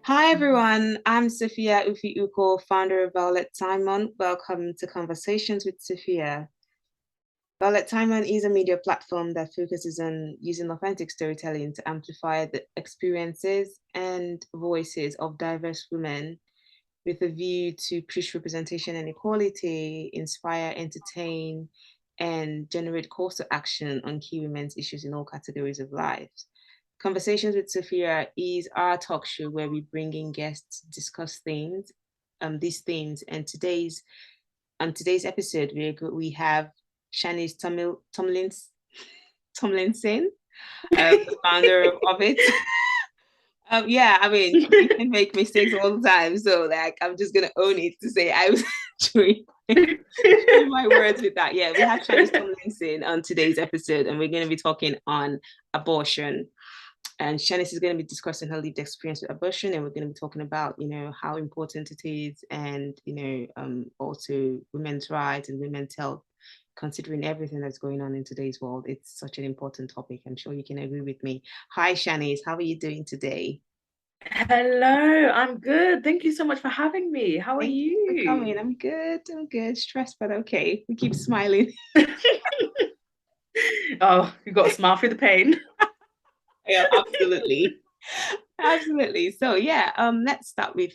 Hi everyone, I'm Sophia Ufi Uko, founder of Violet Timon. Welcome to Conversations with Sophia. Violet Timon is a media platform that focuses on using authentic storytelling to amplify the experiences and voices of diverse women with a view to push representation and equality, inspire, entertain, and generate calls to action on key women's issues in all categories of life. Conversations with Sophia is our talk show where we bring in guests to discuss these themes. And today's episode, we have Shanice Tomlinson, the founder of it. Yeah, I mean, we can make mistakes all the time. So like I'm just gonna own it to say I was chewing, chewing my words with that. Yeah, we have Shanice Tomlinson on today's episode, and we're gonna be talking on abortion. And Shanice is going to be discussing her lived experience with abortion, and we're going to be talking about, how important it is, and also women's rights and women's health. Considering everything that's going on in today's world, it's such an important topic. I'm sure you can agree with me. Hi, Shanice. How are you doing today? Hello, I'm good. Thank you so much for having me. How are Thank you for you? coming. I'm good. I'm good. Stressed, but okay. We keep smiling. Oh, you got to smile through the pain. Yeah, absolutely. Absolutely. So yeah, let's start with,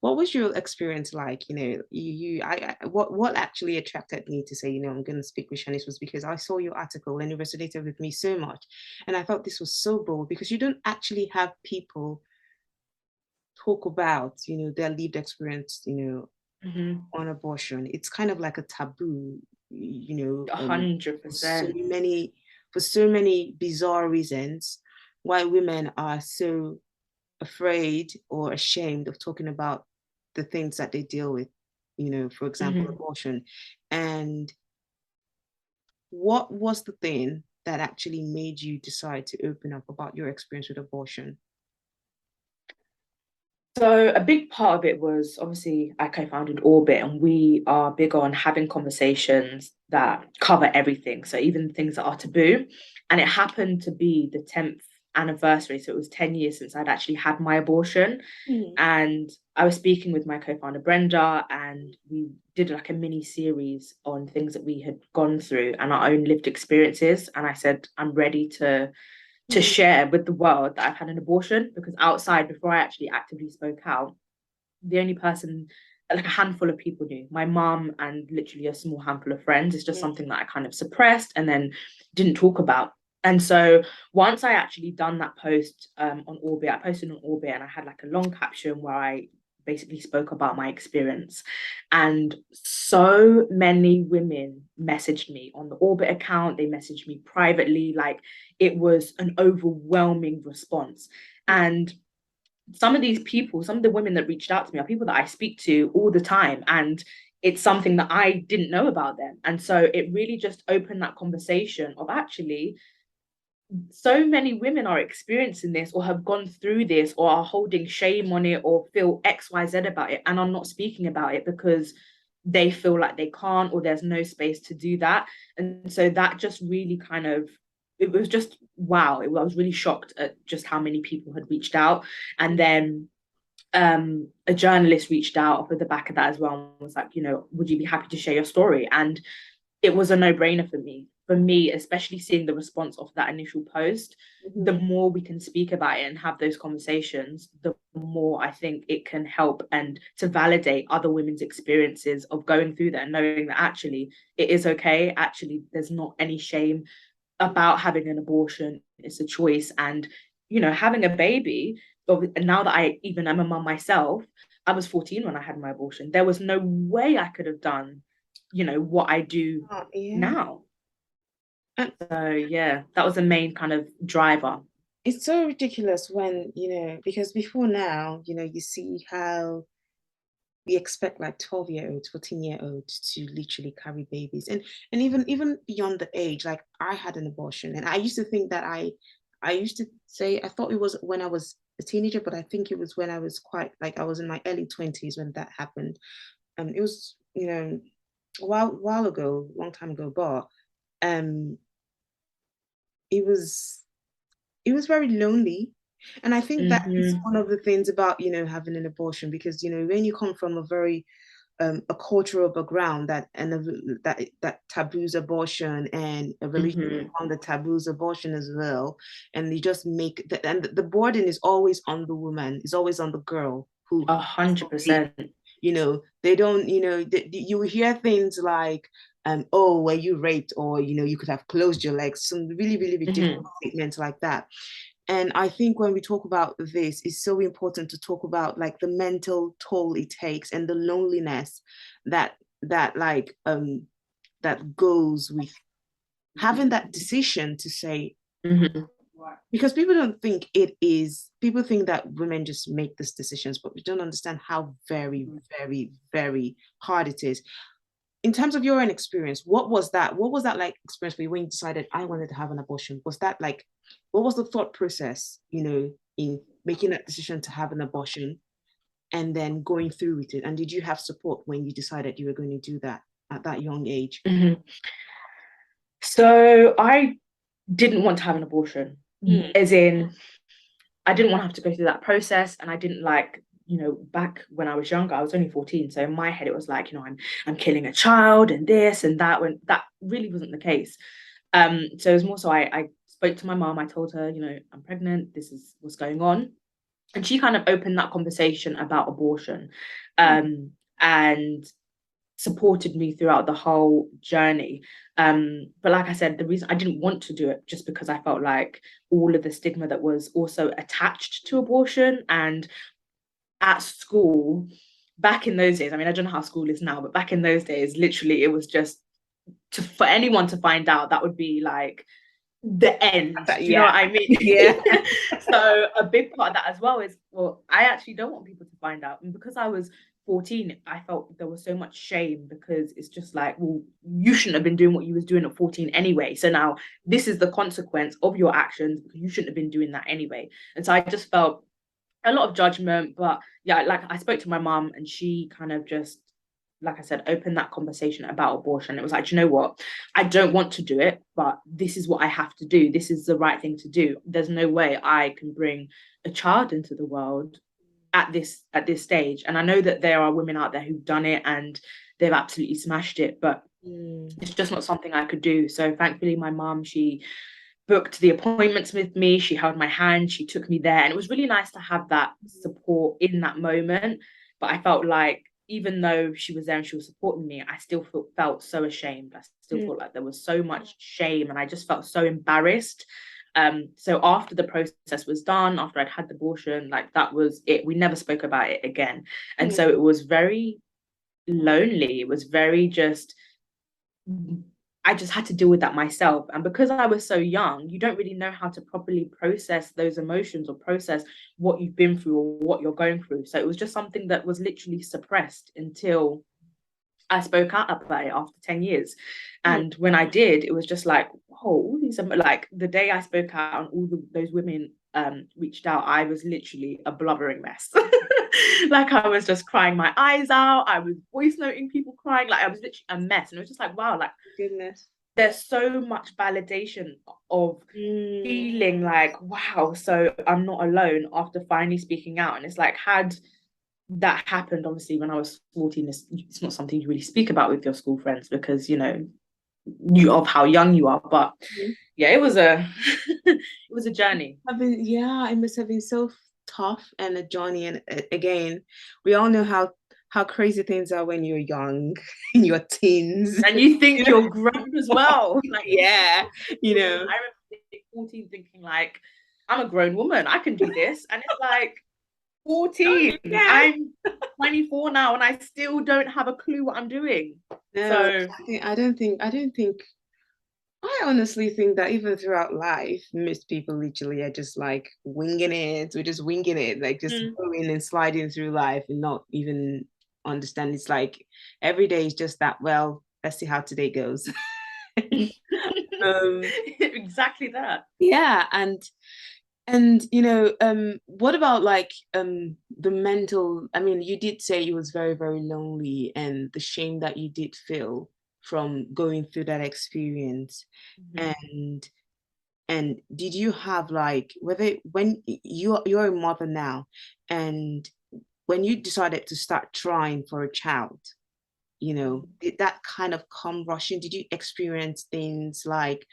what was your experience like? What actually attracted me to say, I'm going to speak with Shanice was because I saw your article and it resonated with me so much. And I thought this was so bold because you don't actually have people talk about, their lived experience, Mhm. on abortion. It's kind of like a taboo, A hundred for so percent. many, for so many bizarre reasons why women are so afraid or ashamed of talking about the things that they deal with, for example, Mhm. abortion. And what was the thing that actually made you decide to open up about your experience with abortion? So a big part of it was obviously I co-founded Orbit, and we are big on having conversations that cover everything. So even things that are taboo. And it happened to be the 10th anniversary. So it was 10 years since I'd actually had my abortion. Mm, And I was speaking with my co-founder Brenda, and we did like a mini series on things that we had gone through and our own lived experiences. And I said, I'm ready to mm, share with the world that I've had an abortion, because outside, before I actually actively spoke out, the only person, like a handful of people knew, my mum and literally a small handful of friends. It's just mm, something that I kind of suppressed and then didn't talk about. And so once I actually done that post on Orbit, I posted on Orbit and I had like a long caption where I basically spoke about my experience. And so many women messaged me on the Orbit account, they messaged me privately, like it was an overwhelming response. mm, And some of these people, some of the women that reached out to me are people that I speak to all the time. And it's something that I didn't know about them. And so it really just opened that conversation of actually so many women are experiencing this or have gone through this or are holding shame on it or feel XYZ about it and are not speaking about it because they feel like they can't, or there's no space to do that. And so that just really kind of, it was just wow. I was really shocked at just how many people had reached out. And then a journalist reached out off of the back of that as well and was like, would you be happy to share your story? And it was a no-brainer for me. For me, especially seeing the response of that initial post, the mhm, more we can speak about it and have those conversations, the more I think it can help and to validate other women's experiences of going through that and knowing that actually it is okay. Actually, there's not any shame about having an abortion. It's a choice. And, having a baby, now that I even am a mum myself, I was 14 when I had my abortion. There was no way I could have done, what I do yeah. now. And So yeah, that was the main kind of driver. it's so ridiculous when, because before now, you see how we expect like 12-year-olds, 14-year-olds to literally carry babies. And even beyond the age, like I had an abortion and I used to think that I used to say I thought it was when I was a teenager, but I think it was when I was quite like I was in my early 20s when that happened. It was, a while ago, long time ago, but um it was it was very lonely And I think that is Mm-hmm. one of the things about, having an abortion, because, when you come from a very a cultural background that taboos abortion, and a religion Mm-hmm. that taboos abortion as well, and they just make and the burden is always on the woman, is always on the girl who, 100%. they don't, you hear things like, oh, were you raped, or you could have closed your legs, some really, really ridiculous Mm-hmm. statements like that. And I think when we talk about this, it's so important to talk about like the mental toll it takes, and the loneliness that like that goes with having that decision to say, Mm-hmm. because people don't think it is, people think that women just make these decisions, but we don't understand how very, very, very hard it is. In terms of your own experience, what was that like experience for you when you decided I wanted to have an abortion? Was that like, what was the thought process, in making that decision to have an abortion, and then going through with it? And did you have support when you decided you were going to do that at that young age? Mm-hmm. So I didn't want to have an abortion, Mm, as in, I didn't want to have to go through that process, and I didn't like, back when I was younger, I was only 14. So in my head, it was like, I'm killing a child and this and that, when that really wasn't the case. So it was more so I spoke to my mom, I told her, I'm pregnant, this is what's going on. And she kind of opened that conversation about abortion, mm, and supported me throughout the whole journey. But like I said, the reason I didn't want to do it just because I felt like all of the stigma that was also attached to abortion. And at school, back in those days, I mean, I don't know how school is now, but back in those days, literally, it was just for anyone to find out, that would be like the end. Do you know yeah, what I mean? yeah. So a big part of that as well is, well, I actually don't want people to find out. And because I was 14, I felt there was so much shame, because it's just like, well, you shouldn't have been doing what you was doing at 14 anyway. So now this is the consequence of your actions, because you shouldn't have been doing that anyway. And so I just felt a lot of judgment. But yeah, like I spoke to my mom, and she kind of just, like I said, opened that conversation about abortion. It was like, you know what? I don't want to do it, but this is what I have to do. This is the right thing to do. There's no way I can bring a child into the world at this stage. And I know that there are women out there who've done it and they've absolutely smashed it, but Mm, it's just not something I could do. So thankfully, my mom, she booked the appointments with me. She held my hand. She took me there. And it was really nice to have that support in that moment. But I felt like, even though she was there and she was supporting me, I still felt so ashamed. I still mm, felt like there was so much shame, and I just felt so embarrassed. So after the process was done, after I'd had the abortion, like that was it. We never spoke about it again. And mm, so it was very lonely. It was very just, I just had to deal with that myself. And because I was so young, you don't really know how to properly process those emotions, or process what you've been through or what you're going through. So it was just something that was literally suppressed until I spoke out about it after 10 years. mm. And when I did, it was just like, whoa, all these, like the day I spoke out and those women reached out, I was literally a blubbering mess. Like I was just crying my eyes out. I was voice noting people crying. Like I was literally a mess. And it was just like, wow, like Goodness. there's so much validation of Mm, feeling like, wow, so I'm not alone after finally speaking out. And it's like, had that happened, obviously, when I was 14, it's not something you really speak about with your school friends, because, you of how young you are. But mm. yeah, it was a it was a journey. Yeah, it must have been so tough and a journey. And again, we all know how crazy things are when you're young, in your teens. And you You think know? you're grown as well. Like you think Yeah, you're grown. I remember being 14 thinking like, I'm a grown woman, I can do this. And it's like, oh, 14. you can. I'm 24 now and I still don't have a clue what I'm doing. No, So I don't think. I honestly think that even throughout life, most people literally are just like winging it. We're just winging it, like just mm. going and sliding through life and not even understand. It's like every day is just that. Well, let's see how today goes. um, Exactly that. yeah, and what about like the mental? I mean, you did say it was very, very lonely, and the shame that you did feel from going through that experience. Mhm. And And did you have like, whether when you're a mother now, and when you decided to start trying for a child, did that kind of come rushing? Did you experience things like,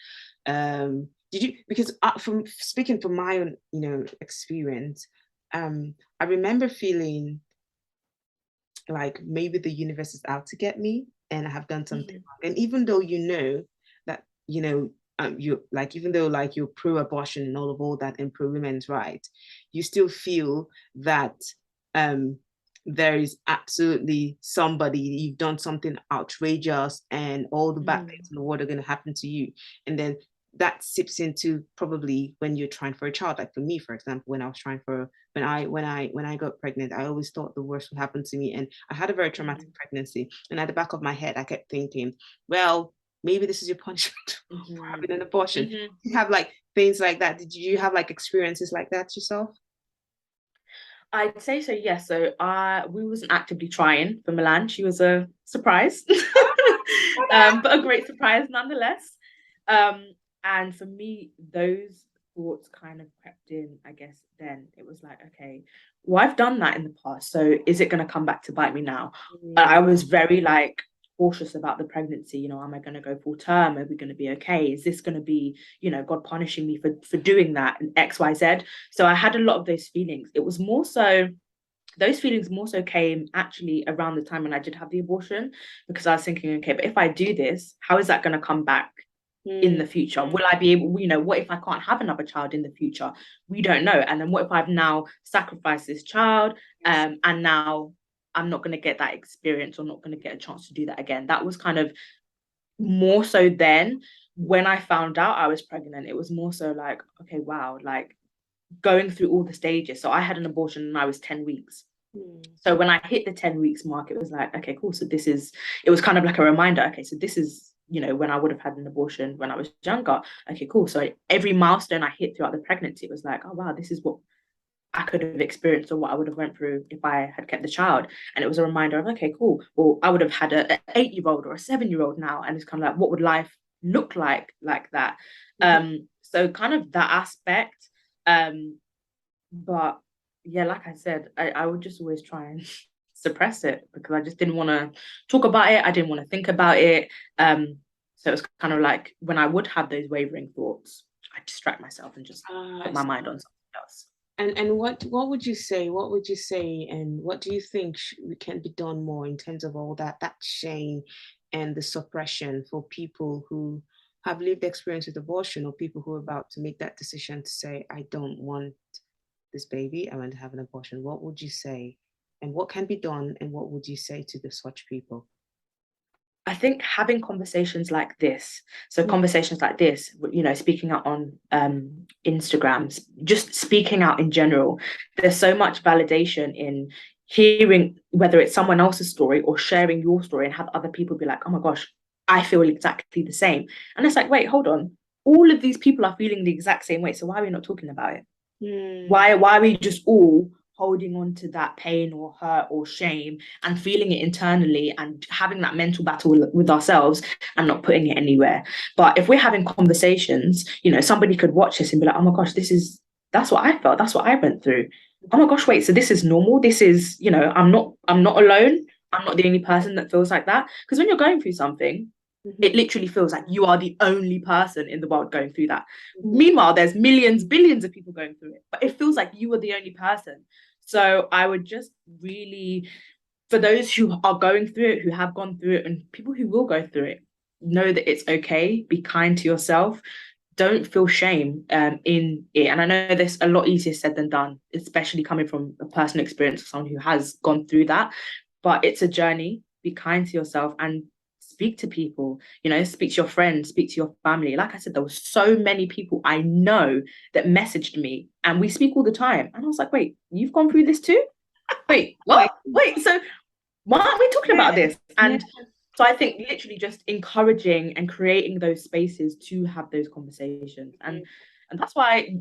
did you, because from speaking from my own, experience, I remember feeling like maybe the universe is out to get me and I have done something wrong. And even though that, you like, even though like you're pro-abortion and all that and pro-women's rights, you still feel that there is absolutely somebody, you've done something outrageous and all the bad things in the world are going to happen to you. And then that sips into probably when you're trying for a child. Like for me, for example, when I got pregnant, I always thought the worst would happen to me. And I had a very traumatic pregnancy. And at the back of my head, I kept thinking, well, maybe this is your punishment for having an abortion. You have like things like that. Did you have like experiences like that yourself? I'd say so, yes. So we wasn't actively trying for Milan. She was a surprise, but a great surprise nonetheless. And for me, those thoughts kind of crept in, I guess. Then it was like, okay, well, I've done that in the past, so is it going to come back to bite me now? I was very like cautious about the pregnancy. Am I going to go full term? Are we going to be okay? Is this going to be, God punishing me for doing that and XYZ? So I had a lot of those feelings. It was more so, those feelings more so came actually around the time when I did have the abortion, because I was thinking, okay, but if I do this, how is that going to come back in the future? Will I be able, what if I can't have another child in the future? We don't know. And then what if I've now sacrificed this child, and now I'm not going to get that experience, or not going to get a chance to do that again? That was kind of more so then. When I found out I was pregnant, it was more so like, okay, wow, like going through all the stages. So I had an abortion and I was 10 weeks. So when I hit the 10 weeks mark, it was like, okay, cool. So it was kind of like a reminder. Okay, so this is, when I would have had an abortion when I was younger. Okay, cool. So every milestone I hit throughout the pregnancy, it was like, oh, wow, this is what I could have experienced, or what I would have went through if I had kept the child. And it was a reminder of, okay, cool. Well, I would have had an 8-year-old or a 7-year-old now. And it's kind of like, what would life look like that? So kind of that aspect. But yeah, like I said, I would just always try and suppress it, because I just didn't want to talk about it. I didn't want to think about it. So it was kind of like, when I would have those wavering thoughts, I distract myself and just put my mind on something else. And what would you say? What would you say? And what do you think can be done more in terms of all that shame and the suppression for people who have lived experience with abortion, or people who are about to make that decision to say, I don't want this baby, I want to have an abortion? What would you say? And what can be done? And what would you say to such people? I think having conversations like this, conversations like this, speaking out on Instagram, just speaking out in general, there's so much validation in hearing, whether it's someone else's story or sharing your story, and have other people be like, oh my gosh, I feel exactly the same. And it's like, wait, hold on. All of these people are feeling the exact same way. So why are we not talking about it? Why are we just all holding on to that pain or hurt or shame and feeling it internally and having that mental battle with ourselves and not putting it anywhere? But if we're having conversations, somebody could watch this and be like, oh my gosh, that's what I felt, that's what I went through. Oh my gosh, wait, so this is normal. This is, I'm not alone. I'm not the only person that feels like that. Because when you're going through something, it literally feels like you are the only person in the world going through that. Meanwhile, there's millions, billions of people going through it, but it feels like you are the only person. So I would just really, for those who are going through it, who have gone through it, and people who will go through it, know that it's okay. Be kind to yourself. Don't feel shame in it. And I know this a lot easier said than done, especially coming from a personal experience of someone who has gone through that. But it's a journey. Be kind to yourself and speak to people, speak to your friends, speak to your family. Like I said, there were so many people I know that messaged me, and we speak all the time. And I was like, wait, you've gone through this too? Wait, what? Wait, so why aren't we talking about this? And so I think literally just encouraging and creating those spaces to have those conversations. And that's why,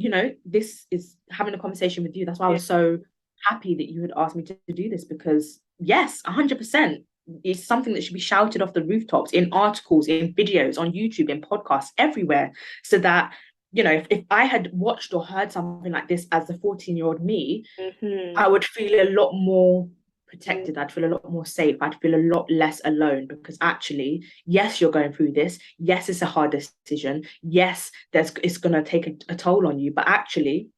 this is having a conversation with you. That's why I was so happy that you had asked me to do this, because yes, 100%. It's something that should be shouted off the rooftops, in articles, in videos, on YouTube, in podcasts, everywhere, so that you know, if I had watched or heard something like this as a 14-year-old me, Mm-hmm. I would feel a lot more protected. I'd feel a lot more safe. I'd feel a lot less alone, because actually, yes, you're going through this. Yes, it's a hard decision. Yes, it's going to take a toll on you, but actually,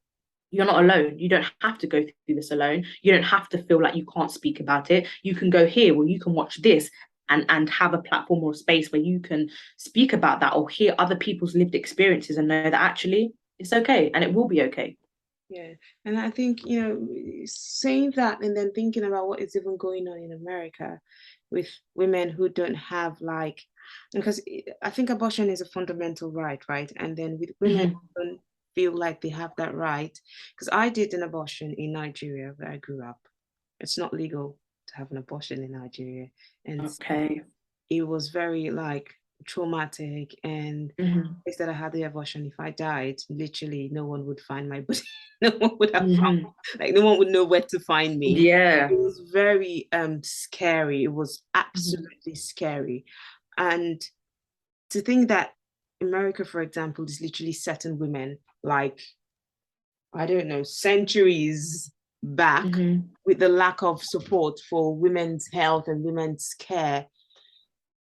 you're not alone. You don't have to go through this alone. You don't have to feel like you can't speak about it. You can go here, or you can watch this, and have a platform or a space where you can speak about that or hear other people's lived experiences and know that actually it's okay and it will be okay. Yeah. And I think, saying that and then thinking about what is even going on in America with women who don't have like, because I think abortion is a fundamental right? And then with women Mm-hmm. who don't feel like they have that right, because I did an abortion in Nigeria where I grew up. It's not legal to have an abortion in Nigeria. And Okay. it was very like traumatic, and Mm-hmm. place that I had the abortion, if I died, literally no one would find my body. No one would have found, Mm-hmm. like no one would know where to find me. Yeah. It was very scary. It was Mm-hmm. absolutely scary. And to think that America, for example, is literally setting women like, I don't know, centuries back Mm-hmm. with the lack of support for women's health and women's care,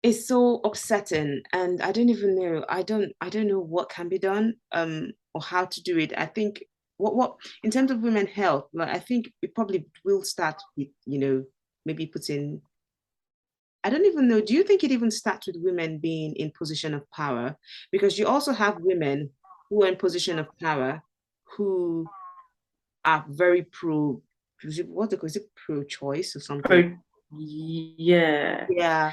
it's so upsetting, and I don't even know, I don't know what can be done or how to do it. I think what in terms of women health, like I think it probably will start with, maybe putting, I don't even know, do you think it even starts with women being in position of power? Because you also have women who are in position of power who are very pro, what they call, is it pro-choice or something? Yeah. Yeah.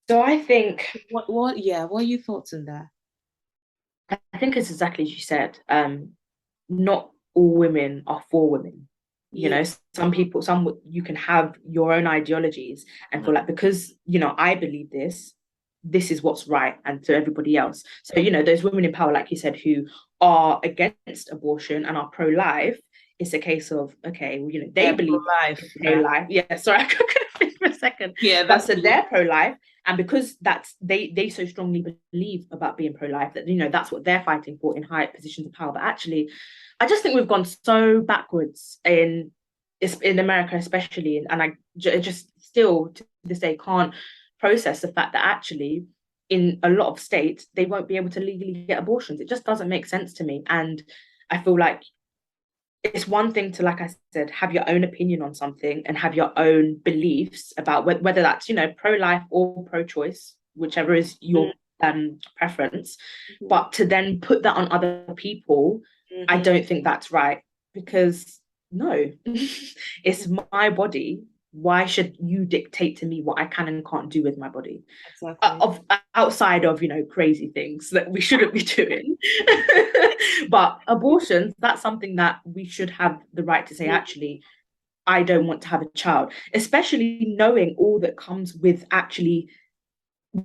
So I think What are your thoughts on that? I think it's exactly as you said. Not all women are for women. You Yeah. know, some people, you can have your own ideologies and feel like, because I believe this is what's right, and to everybody else. So those women in power, like you said, who are against abortion and are pro-life. It's a case of, okay, well, they Yeah, believe pro-life. Yeah. pro-life. Yeah, sorry, I couldn't think for a second. Yeah, But that's so they're pro-life, and because they so strongly believe about being pro-life, that that's what they're fighting for in high positions of power. But actually, I just think we've gone so backwards in America, especially, and I just still to this day can't process the fact that actually in a lot of states they won't be able to legally get abortions. It just doesn't make sense to me, and I feel like it's one thing to, like I said, have your own opinion on something and have your own beliefs about whether that's pro-life or pro-choice, whichever is your preference. mm-hmm. But to then put that on other people, I Mm-hmm. don't think that's right, because no, it's my body. Why should you dictate to me what I can and can't do with my body? Exactly. Of outside of crazy things that we shouldn't be doing. But abortions, that's something that we should have the right to say, actually, I don't want to have a child, especially knowing all that comes with actually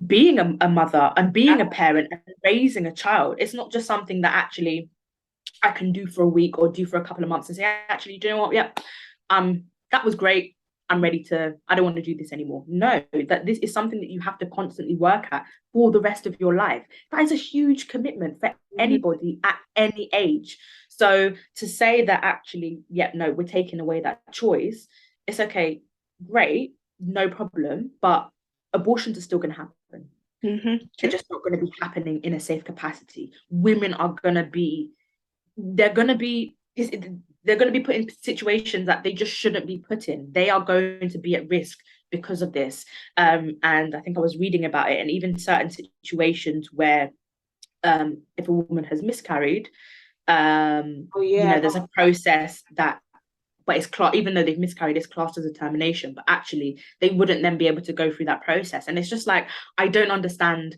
being a mother and being a parent and raising a child. It's not just something that actually I can do for a week or do for a couple of months and say, actually, do you know what? Yeah, that was great. I'm ready to, I don't want to do this anymore. No, that this is something that you have to constantly work at for the rest of your life. That is a huge commitment for anybody at any age. So to say that actually, yeah, no, we're taking away that choice, it's okay, great, no problem, but abortions are still going to happen. Mm-hmm. They're True. just not going to be happening in a safe capacity. Women are going to be they're going to be they're going to be put in situations that they just shouldn't be put in. They are going to be at risk because of this. And I think I was reading about it, and even certain situations where if a woman has miscarried, Oh yeah. there's a process that, but it's even though they've miscarried, it's classed as a termination, but actually they wouldn't then be able to go through that process. And it's just like, I don't understand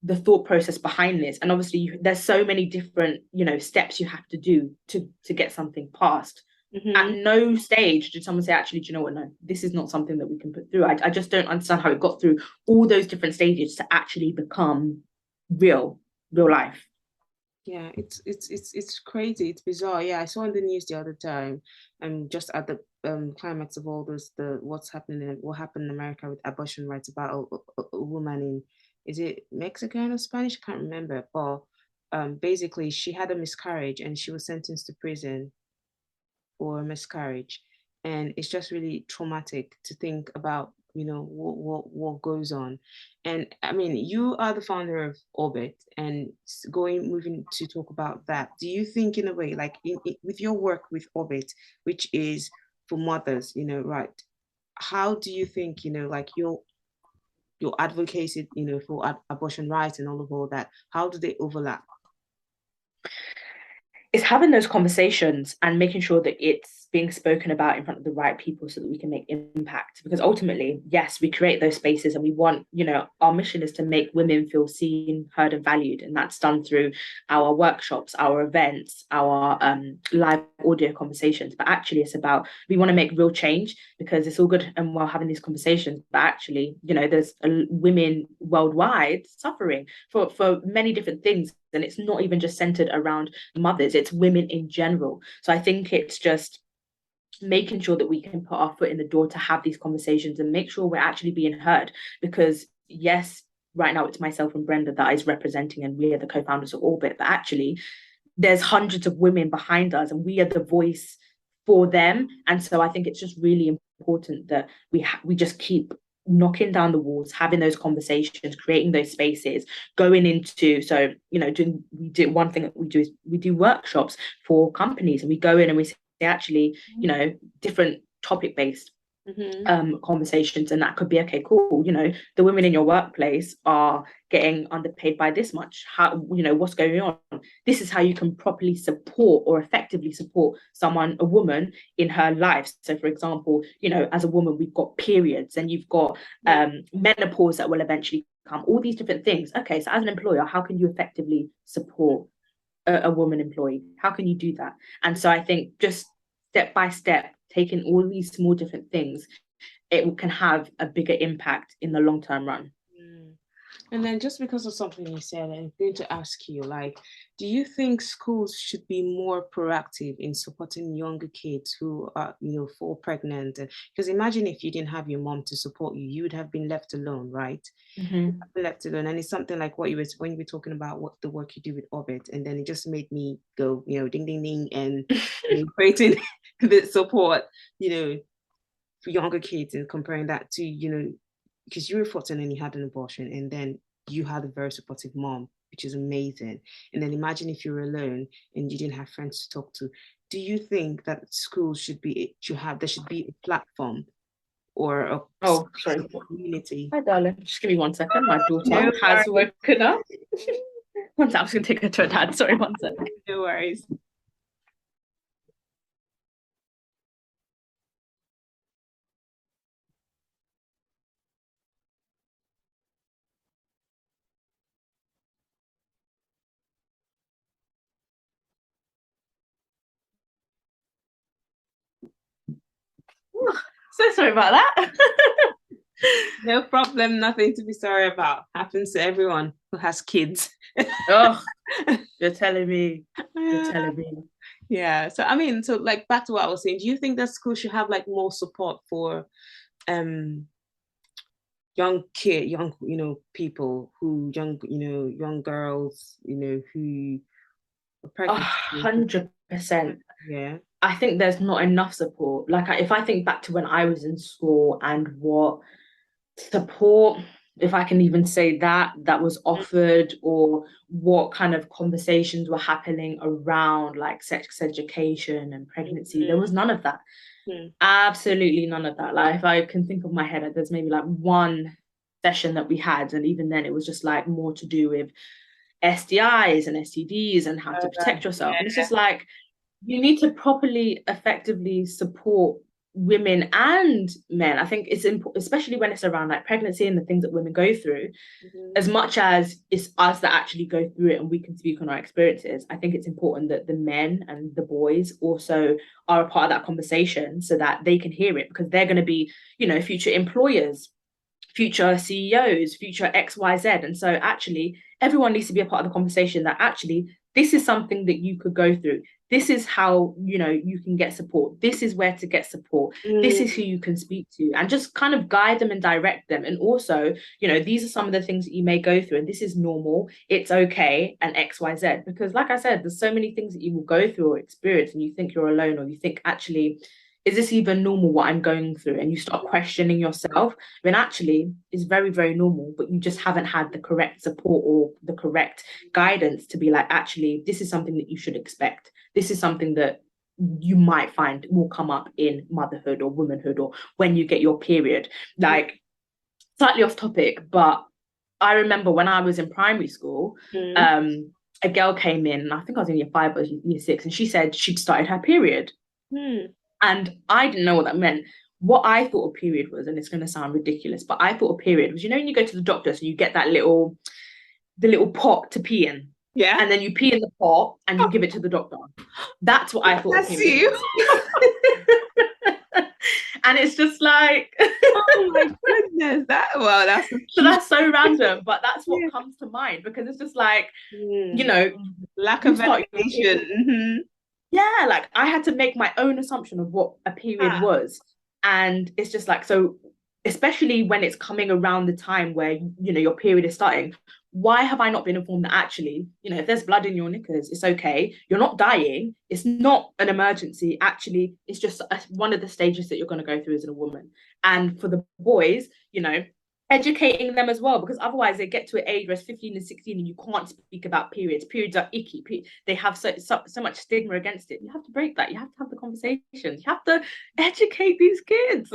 the thought process behind this. And obviously there's so many different steps you have to do to get something passed. At Mm-hmm. no stage did someone say, actually, do you know what, no, this is not something that we can put through. I just don't understand how it got through all those different stages to actually become real life. Yeah, it's crazy. It's bizarre. Yeah, I saw in the news the other time, just at the climax of all this, the what's happening and what happened in America with abortion rights, about a woman in, is it Mexican or Spanish? I can't remember, but basically she had a miscarriage and she was sentenced to prison for a miscarriage. And it's just really traumatic to think about, what goes on. And I mean, you are the founder of Orbit, and moving to talk about that. Do you think, in a way, like with your work with Orbit, which is for mothers, right? How do you think, like your advocacy, for abortion rights and all that, how do they overlap? It's having those conversations and making sure that it's being spoken about in front of the right people so that we can make impact. Because ultimately, yes, we create those spaces and we want, our mission is to make women feel seen, heard, and valued. And that's done through our workshops, our events, our live audio conversations. But actually, it's about, we want to make real change, because it's all good and well having these conversations. But actually, there's women worldwide suffering for many different things. And it's not even just centered around mothers, it's women in general. So I think it's just making sure that we can put our foot in the door to have these conversations and make sure we're actually being heard. Because yes, right now it's myself and Brenda that is representing, and we are the co-founders of Orbit, but actually there's hundreds of women behind us and we are the voice for them. And so I think it's just really important that we just keep knocking down the walls, having those conversations, creating those spaces, going into, so we do one thing that we do is we do workshops for companies, and we go in and we say actually, different topic based conversations, and that could be, okay, cool, the women in your workplace are getting underpaid by this much, how, what's going on, this is how you can properly support or effectively support a woman in her life. So for example, as a woman, we've got periods and you've got menopause that will eventually come, all these different things. Okay, so as an employer, how can you effectively support a woman employee? How can you do that? And so I think just step by step, taking all these small different things, it can have a bigger impact in the long-term run. And then just because of something you said, I'm going to ask you, like, do you think schools should be more proactive in supporting younger kids who are, fall pregnant? Because imagine if you didn't have your mom to support you, you would have been left alone, right? Left alone. And it's something like when you were talking about what the work you do with Orbit, and then it just made me go, ding, ding, ding, and creating the support, for younger kids, and comparing that to, because you were 14 and you had an abortion, and then you had a very supportive mom, which is amazing. And then imagine if you were alone and you didn't have friends to talk to. Do you think that schools there should be a platform or a community? Hi, darling. Just give me 1 second. My daughter has woken up. One second, I'm just going to take her to her dad. Sorry, 1 second. No worries. So sorry about that. No problem, nothing to be sorry about. Happens to everyone who has kids. Oh, you're telling me. You're telling me. Yeah. So I mean, so like back to what I was saying, do you think that schools should have like more support for young people young girls, who are pregnant? 100%. Yeah. I think there's not enough support. Like if I think back to when I was in school and what support, if I can even say that was offered, or what kind of conversations were happening around like sex education and pregnancy, there was none of that. Absolutely none of that. Like if I can think of my head, there's maybe like one session that we had, and even then it was just like more to do with STIs and STDs and how to protect yourself. And it's just like, you need to properly, effectively support women and men. I think it's important, especially when it's around like pregnancy and the things that women go through, as much as it's us that actually go through it and we can speak on our experiences. I think it's important that the men and the boys also are a part of that conversation so that they can hear it, because they're going to be, future employers, future CEOs, future XYZ. And so actually everyone needs to be a part of the conversation, that actually this is something that you could go through. This is how, you know, you can get support. This is where to get support. This is who you can speak to, and just kind of guide them and direct them. And also, you know, these are some of the things that you may go through, and this is normal. It's okay, and XYZ. Because like I said, there's so many things that you will go through or experience, and you think you're alone, or you think, actually, is this even normal what I'm going through? And you start questioning yourself, when actually it's very, very normal, but you just haven't had the correct support or the correct guidance to be like, actually, this is something that you should expect. This is something that you might find will come up in motherhood or womanhood, or when you get your period. Like, slightly off topic, but I remember when I was in primary school, a girl came in, and I think I was in year 5 or year 6, and she said she'd started her period. And I didn't know what that meant. What I thought a period was, and it's going to sound ridiculous, but I thought a period was, you know, when you go to the doctor, so you get that the little pot to pee in. Yeah. And then you pee in the pot and you give it to the doctor. That's what I thought. That's you. And it's just like, oh my goodness, that's so that's so random, but that's what comes to mind, because it's just like, you know, lack of education. Yeah, like I had to make my own assumption of what a period was. And it's just like, so especially when it's coming around the time where, you know, your period is starting, why have I not been informed that actually, you know, if there's blood in your knickers, it's okay, you're not dying, it's not an emergency, actually it's just one of the stages that you're going to go through as a woman. And for the boys, you know, educating them as well, because otherwise they get to an age where it's 15 and 16 and you can't speak about periods are icky, they have so much stigma against it. You have to break that, you have to have the conversations, you have to educate these kids.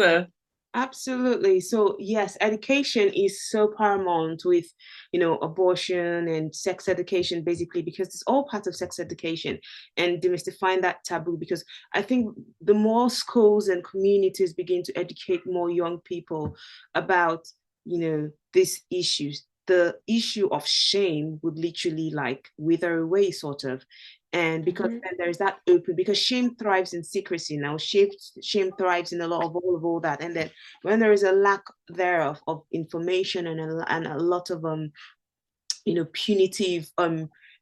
Absolutely. So yes, education is so paramount with, you know, abortion and sex education, basically, because it's all part of sex education, and demystifying that taboo. Because I think the more schools and communities begin to educate more young people about, you know, these issues, the issue of shame would literally like wither away, sort of. And because then there's that open, because shame thrives in secrecy now, shame thrives in a lot of all that. And then when there is a lack thereof of information and a lot of you know, punitive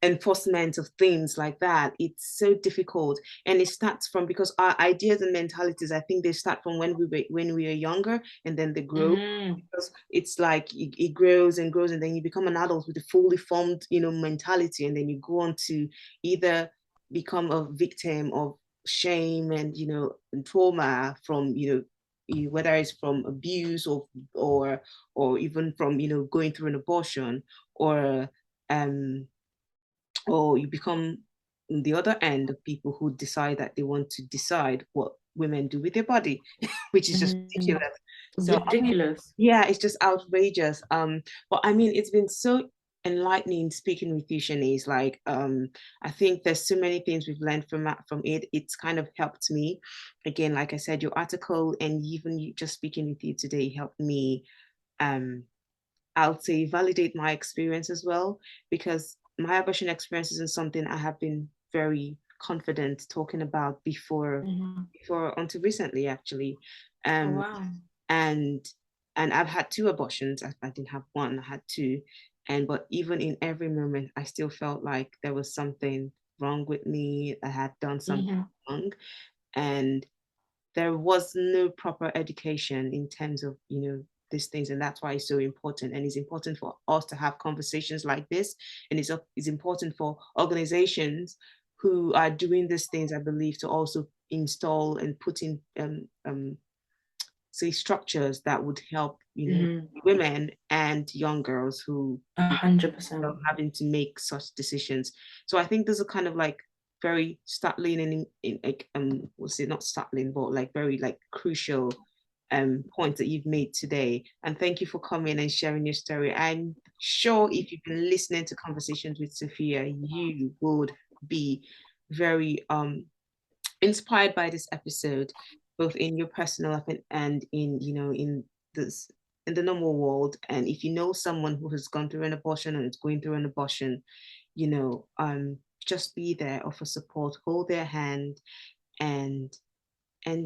enforcement of things like that, it's so difficult. And it starts from, because our ideas and mentalities, I think they start from when we are younger, and then they grow. Because it's like it grows and grows, and then you become an adult with a fully formed, you know, mentality, and then you go on to either become a victim of shame and, you know, and trauma from, you know, whether it's from abuse or even from, you know, going through an abortion, or you become the other end of people who decide that they want to decide what women do with their body, which is just ridiculous. So ridiculous. Yeah, it's just outrageous. But I mean, it's been so enlightening speaking with you, Shanice. Like, I think there's so many things we've learned from it. It's kind of helped me. Again, like I said, your article and even you just speaking with you today helped me, I would say, validate my experience as well, because my abortion experience isn't something I have been very confident talking about before until recently, actually. Wow. And I've had 2 abortions. I didn't have one, I had 2. But even in every moment, I still felt like there was something wrong with me. I had done something wrong. And there was no proper education in terms of, you know, these things. And that's why it's so important. And it's important for us to have conversations like this. And it's important for organizations who are doing these things, I believe, to also install and put in say structures that would help, you know, women and young girls who 100% are having to make such decisions. So I think those are kind of like very startling and in like we'll say not startling, but like very like crucial points that you've made today. And thank you for coming and sharing your story. I'm sure if you've been listening to conversations with Sophia, you would be very inspired by this episode, both in your personal life and in, you know, in this, in the normal world. And if you know someone who has gone through an abortion and is going through an abortion, you know, just be there, offer support, hold their hand, and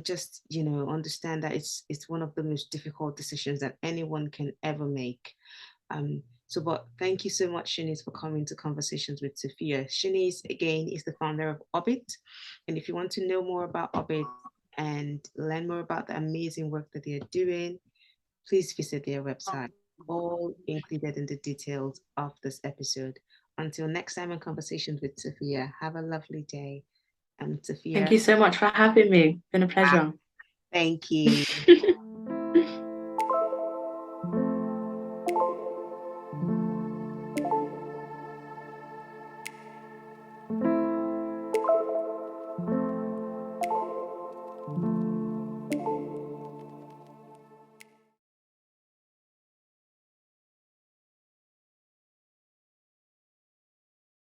just, you know, understand that it's one of the most difficult decisions that anyone can ever make. So, but thank you so much, Shanice, for coming to Conversations with Sophia. Shanice, again, is the founder of Orbit. And if you want to know more about Orbit and learn more about the amazing work that they're doing, please visit their website, all included in the details of this episode. Until next time on Conversations with Sophia, have a lovely day. Thank Sophia, you so much for having me. It's been a pleasure. thank you.